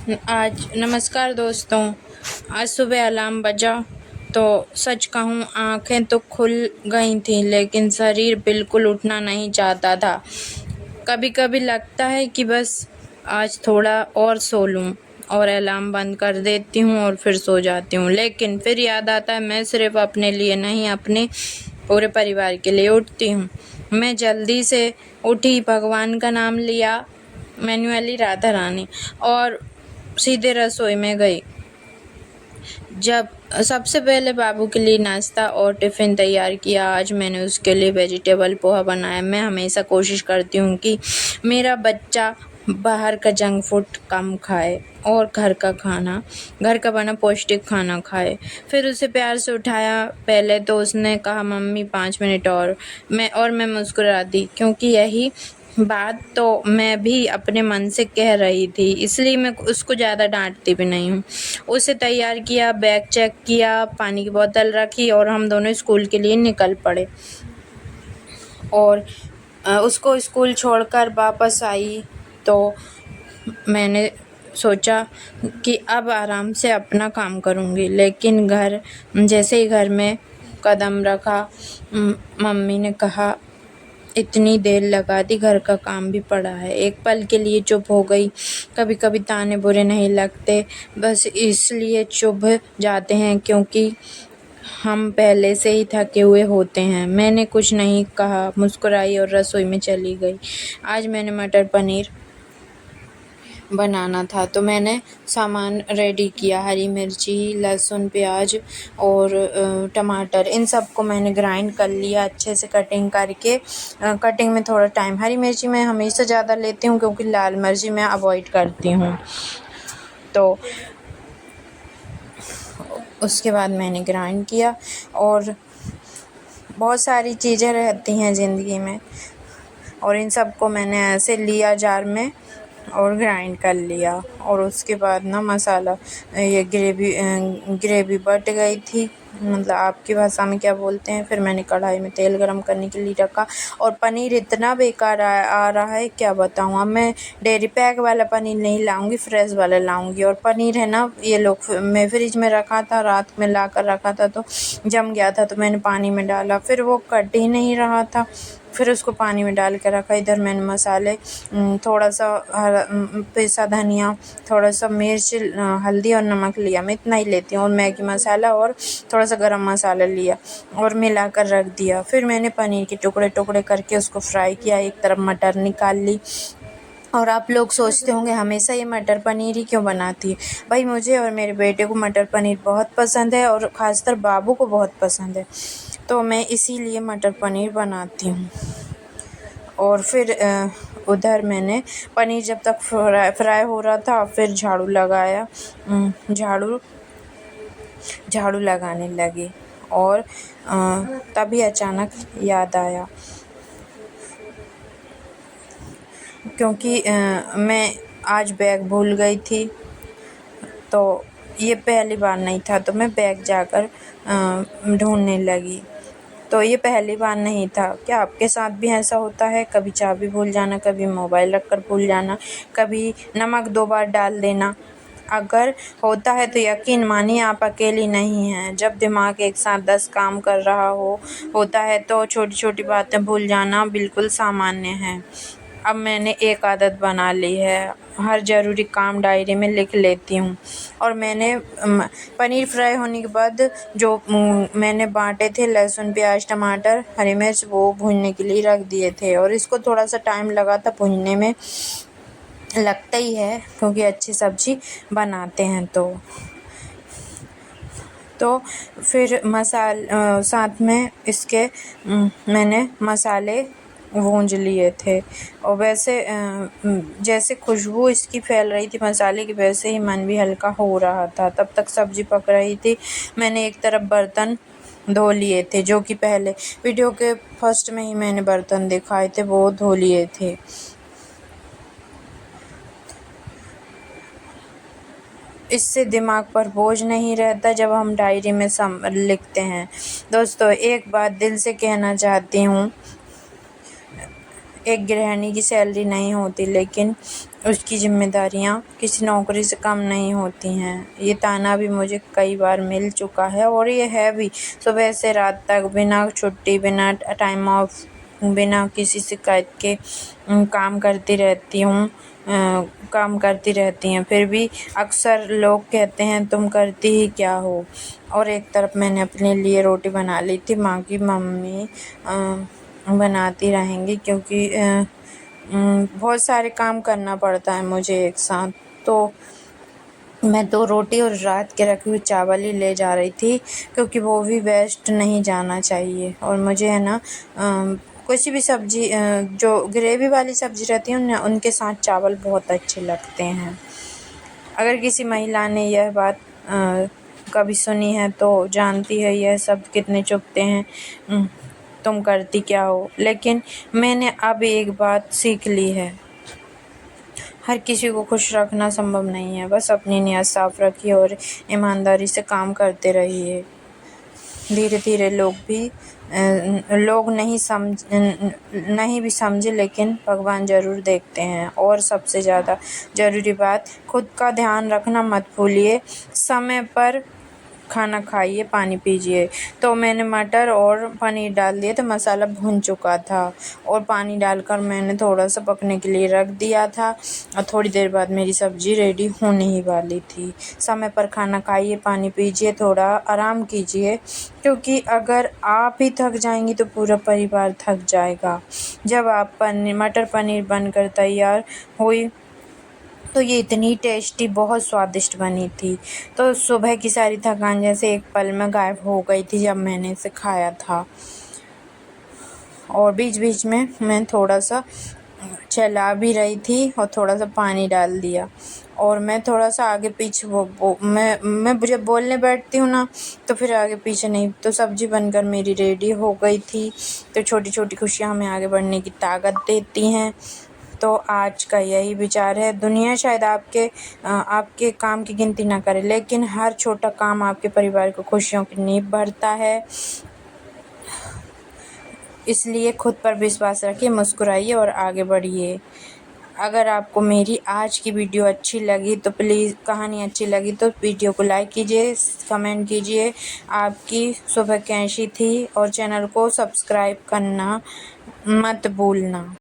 आज नमस्कार दोस्तों। आज सुबह अलार्म बजा तो सच कहूँ आँखें तो खुल गई थीं, लेकिन शरीर बिल्कुल उठना नहीं चाहता था। कभी-कभी लगता है कि बस आज थोड़ा और सो लूँ और अलार्म बंद कर देती हूँ और फिर सो जाती हूँ। लेकिन फिर याद आता है मैं सिर्फ़ अपने लिए नहीं, अपने पूरे परिवार के लिए उठती हूँ। मैं जल्दी से उठी, भगवान का नाम लिया, मैन्युअली राधा रानी, और सीधे रसोई में गई। जब सबसे पहले बाबू के लिए नाश्ता और टिफ़िन तैयार किया। आज मैंने उसके लिए वेजिटेबल पोहा बनाया। मैं हमेशा कोशिश करती हूँ कि मेरा बच्चा बाहर का जंक फूड कम खाए और घर का बना पौष्टिक खाना खाए। फिर उसे प्यार से उठाया। पहले तो उसने कहा मम्मी 5 मिनट और। मैं मुस्कुरा दी, क्योंकि यही बात तो मैं भी अपने मन से कह रही थी, इसलिए मैं उसको ज़्यादा डाँटती भी नहीं हूँ। उसे तैयार किया, बैग चेक किया, पानी की बोतल रखी और हम दोनों स्कूल के लिए निकल पड़े। और उसको स्कूल छोड़कर वापस आई तो मैंने सोचा कि अब आराम से अपना काम करूँगी, लेकिन जैसे ही घर में कदम रखा, मम्मी ने कहा इतनी देर लगा दी, घर का काम भी पड़ा है। एक पल के लिए चुप हो गई। कभी-कभी ताने बुरे नहीं लगते, बस इसलिए चुभ जाते हैं क्योंकि हम पहले से ही थके हुए होते हैं। मैंने कुछ नहीं कहा, मुस्कुराई और रसोई में चली गई। आज मैंने मटर पनीर बनाना था तो मैंने सामान रेडी किया। हरी मिर्ची, लहसुन, प्याज और टमाटर, इन सब को मैंने ग्राइंड कर लिया अच्छे से कटिंग करके। कटिंग में थोड़ा टाइम, हरी मिर्ची मैं हमेशा ज़्यादा लेती हूँ क्योंकि लाल मिर्ची मैं अवॉइड करती हूँ। तो उसके बाद मैंने ग्राइंड किया। और बहुत सारी चीज़ें रहती हैं ज़िंदगी में, और इन सब को मैंने ऐसे लिया जार में और ग्राइंड कर लिया। और उसके बाद ना मसाला, ये ग्रेवी बट गई थी, मतलब आपकी भाषा में क्या बोलते हैं। फिर मैंने कढ़ाई में तेल गरम करने के लिए रखा और पनीर इतना बेकार आ रहा है क्या बताऊँ। अब मैं डेयरी पैक वाला पनीर नहीं लाऊंगी, फ्रेश वाला लाऊंगी। और पनीर है ना, ये लोग मैं फ्रिज में रखा था, रात में ला कर रखा था तो जम गया था, तो मैंने पानी में डाला, फिर वो कट ही नहीं रहा था। फिर उसको पानी में डाल के रखा। इधर मैंने मसाले, थोड़ा सा पिसा धनिया, थोड़ा सा मिर्च, हल्दी और नमक लिया, मैं इतना ही लेती हूँ, और मैगी मसाला और थोड़ा सा गरम मसाला लिया और मिलाकर रख दिया। फिर मैंने पनीर के टुकड़े टुकड़े करके उसको फ्राई किया। एक तरफ मटर निकाल ली। और आप लोग सोचते होंगे हमेशा ये मटर पनीर ही क्यों बनाती है। भाई मुझे और मेरे बेटे को मटर पनीर बहुत पसंद है, और ख़ासकर बाबू को बहुत पसंद है, तो मैं इसीलिए मटर पनीर बनाती हूँ। और फिर उधर मैंने पनीर जब तक फ्राई हो रहा था, फिर झाड़ू लगाया, झाड़ू लगाने लगी। और तभी अचानक याद आया, क्योंकि मैं आज बैग भूल गई थी। तो ये पहली बार नहीं था, तो मैं बैग जाकर ढूंढने लगी। तो ये पहली बार नहीं था। क्या आपके साथ भी ऐसा होता है? कभी चाबी भूल जाना, कभी मोबाइल रखकर भूल जाना, कभी नमक 2 बार डाल देना। अगर होता है तो यकीन मानिए आप अकेली नहीं हैं। जब दिमाग एक साथ 10 काम कर रहा होता है तो छोटी-छोटी बातें भूल जाना बिल्कुल सामान्य है। अब मैंने एक आदत बना ली है, हर ज़रूरी काम डायरी में लिख लेती हूँ। और मैंने पनीर फ्राई होने के बाद जो मैंने बाँटे थे लहसुन, प्याज, टमाटर, हरी मिर्च, वो भूनने के लिए रख दिए थे। और इसको थोड़ा सा टाइम लगा था भूनने में, लगता ही है क्योंकि अच्छी सब्ज़ी बनाते हैं। तो फिर साथ में इसके मैंने मसाले भूंज लिए थे। और वैसे जैसे खुशबू इसकी फैल रही थी मसाले की, वैसे ही मन भी हल्का हो रहा था। तब तक सब्ज़ी पक रही थी। मैंने एक तरफ बर्तन धो लिए थे, जो कि पहले वीडियो के फर्स्ट में ही मैंने बर्तन दिखाए थे, वो धो लिए थे। इससे दिमाग पर बोझ नहीं रहता जब हम डायरी में लिखते हैं। दोस्तों, एक बात दिल से कहना चाहती हूँ, एक गृहिणी की सैलरी नहीं होती, लेकिन उसकी जिम्मेदारियां किसी नौकरी से कम नहीं होती हैं। ये ताना भी मुझे कई बार मिल चुका है और ये है भी। सुबह से रात तक बिना छुट्टी, बिना टाइम ऑफ, बिना किसी शिकायत के काम करती रहती हूँ। काम करती रहती हैं, फिर भी अक्सर लोग कहते हैं तुम करती ही क्या हो। और एक तरफ मैंने अपने लिए रोटी बना ली थी, माँ की मम्मी बनाती रहेंगी, क्योंकि बहुत सारे काम करना पड़ता है मुझे एक साथ। तो मैं 2 रोटी और रात के रखे हुए चावल ही ले जा रही थी, क्योंकि वो भी वेस्ट नहीं जाना चाहिए। और मुझे है ना किसी भी सब्ज़ी जो ग्रेवी वाली सब्ज़ी रहती है ना, उनके साथ चावल बहुत अच्छे लगते हैं। अगर किसी महिला ने यह बात कभी सुनी है तो जानती है यह शब्द कितने चुभते हैं। तुम करती क्या हो। लेकिन मैंने अब एक बात सीख ली है, हर किसी को खुश रखना संभव नहीं है। बस अपनी नीयत साफ रखिए और ईमानदारी से काम करते रहिए। धीरे धीरे लोग नहीं भी समझे, लेकिन भगवान ज़रूर देखते हैं। और सबसे ज़्यादा ज़रूरी बात, खुद का ध्यान रखना मत भूलिए। समय पर खाना खाइए, पानी पीजिए। तो मैंने मटर और पनीर डाल दिए, तो मसाला भुन चुका था और पानी डालकर मैंने थोड़ा सा पकने के लिए रख दिया था और थोड़ी देर बाद मेरी सब्ज़ी रेडी होने ही वाली थी। समय पर खाना खाइए, पानी पीजिए, थोड़ा आराम कीजिए, क्योंकि अगर आप ही थक जाएंगी तो पूरा परिवार थक जाएगा। जब आप मटर पनीर बनकर तैयार हुई तो ये इतनी टेस्टी, बहुत स्वादिष्ट बनी थी। तो सुबह की सारी थकान जैसे एक पल में गायब हो गई थी जब मैंने इसे खाया था। और बीच बीच में मैं थोड़ा सा चला भी रही थी और थोड़ा सा पानी डाल दिया। और मैं थोड़ा सा आगे पीछे मैं जब बोलने बैठती हूँ ना, तो फिर आगे पीछे नहीं। तो सब्ज़ी बनकर मेरी रेडी हो गई थी। तो छोटी छोटी खुशियाँ हमें आगे बढ़ने की ताकत देती हैं। तो आज का यही विचार है, दुनिया शायद आपके काम की गिनती ना करे, लेकिन हर छोटा काम आपके परिवार को खुशियों की नींव भरता है। इसलिए खुद पर विश्वास रखिए, मुस्कुराइए और आगे बढ़िए। अगर आपको मेरी आज की वीडियो अच्छी लगी तो प्लीज़, कहानी अच्छी लगी तो वीडियो को लाइक कीजिए, कमेंट कीजिए आपकी सुबह कैसी थी, और चैनल को सब्सक्राइब करना मत भूलना।